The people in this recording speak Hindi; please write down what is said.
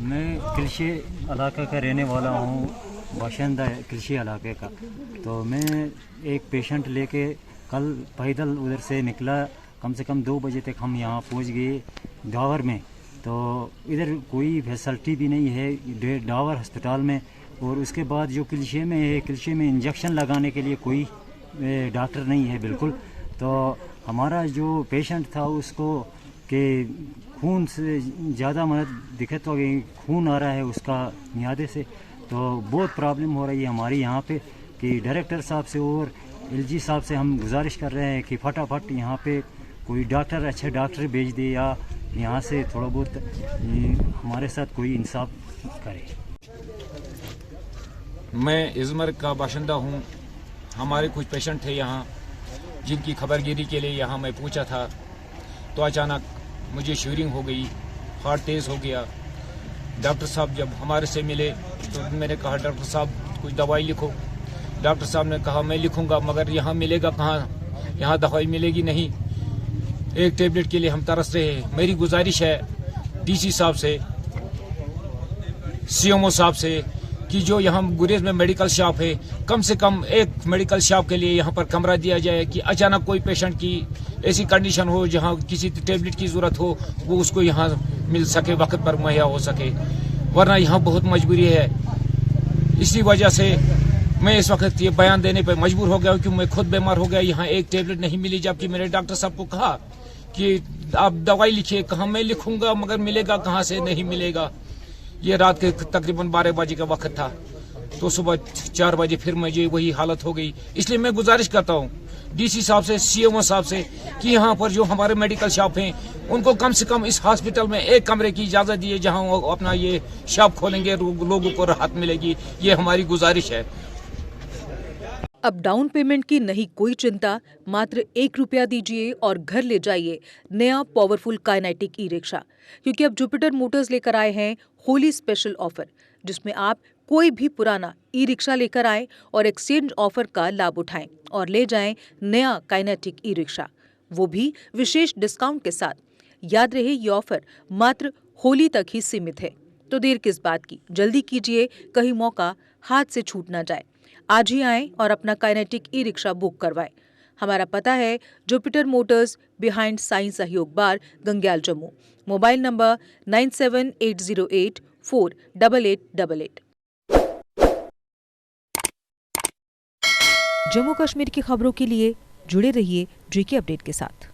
मैं कृषि इलाके का रहने वाला हूँ, बाशिंदा कृषि इलाके का। तो मैं एक पेशेंट लेके कल पैदल उधर से निकला, कम से कम 2 बजे तक हम यहाँ पहुँच गए डावर में। तो इधर कोई फैसिलिटी भी नहीं है डावर अस्पताल में। और उसके बाद जो क्लिशे में है, क्लिशे में इंजेक्शन लगाने के लिए कोई डॉक्टर नहीं है बिल्कुल। तो हमारा जो पेशेंट था उसको कि खून से ज़्यादा मदद दिक्कत हो गई, खून आ रहा है उसका मियादे से। तो बहुत प्रॉब्लम हो रही है हमारी यहाँ पे कि डायरेक्टर साहब से और एलजी साहब से हम गुजारिश कर रहे हैं कि फटाफट यहाँ पे कोई डॉक्टर, अच्छे डॉक्टर भेज दे या यहाँ से थोड़ा बहुत हमारे साथ कोई इंसाफ करे। मैं इज़मर का बाशिंदा हूँ। हमारे कुछ पेशेंट थे यहाँ जिनकी खबरगिरी के लिए यहाँ मैं पूछा था, तो अचानक मुझे शिवरिंग हो गई, हार्ट तेज़ हो गया। डॉक्टर साहब जब हमारे से मिले तो मैंने कहा डॉक्टर साहब कुछ दवाई लिखो। डॉक्टर साहब ने कहा मैं लिखूंगा, मगर यहाँ मिलेगा कहाँ, यहाँ दवाई मिलेगी नहीं। एक टेबलेट के लिए हम तरस रहे हैं। मेरी गुजारिश है डीसी साहब से, सीएमओ साहब से कि जो यहाँ गुरेज में मेडिकल शॉप है, कम से कम एक मेडिकल शॉप के लिए यहाँ पर कमरा दिया जाए कि अचानक कोई पेशेंट की ऐसी कंडीशन हो जहाँ किसी टेबलेट की ज़रूरत हो, वो उसको यहाँ मिल सके, वक्त पर मुहैया हो सके। वरना यहाँ बहुत मजबूरी है। इसी वजह से मैं इस वक्त ये बयान देने पर मजबूर हो गया क्योंकि मैं खुद बीमार हो गया। यहाँ एक टेबलेट नहीं मिली, जबकि मैंने डॉक्टर साहब को कहा कि आप दवाई लिखिए। कहाँ मैं लिखूंगा, मगर मिलेगा कहाँ से, नहीं मिलेगा। ये रात के तकरीबन 12 बजे का वक्त था, तो सुबह 4 बजे फिर मुझे वही हालत हो गई। इसलिए मैं गुजारिश करता हूँ डीसी साहब से, सीएमओ साहब से कि यहाँ पर जो हमारे मेडिकल शॉप हैं उनको कम से कम इस हॉस्पिटल में एक कमरे की इजाज़त दिए जहाँ वो अपना ये शॉप खोलेंगे, लोगों को राहत मिलेगी। ये हमारी गुजारिश है। अब डाउन पेमेंट की नहीं कोई चिंता, मात्र 1 रुपया दीजिए और घर ले जाइए नया पावरफुल काइनेटिक ई रिक्शा। क्योंकि अब जुपिटर मोटर्स लेकर आए हैं होली स्पेशल ऑफर, जिसमें आप कोई भी पुराना ई रिक्शा लेकर आएं और एक्सचेंज ऑफर का लाभ उठाएं और ले जाएं नया काइनेटिक ई रिक्शा, वो भी विशेष डिस्काउंट के साथ। याद रहे ये ऑफर मात्र होली तक ही सीमित है, तो देर किस बात की, जल्दी कीजिए, कहीं मौका हाथ से छूट ना जाए। आज ही आएं और अपना काइनेटिक ई रिक्शा बुक करवाएं। हमारा पता है Jupiter Motors, behind Sai Sahyog bar, Gangyal, Jammu. Mobile number 9780848888। Jammu Kashmir की खबरों के लिए जुड़े रहिए JK अपडेट के साथ।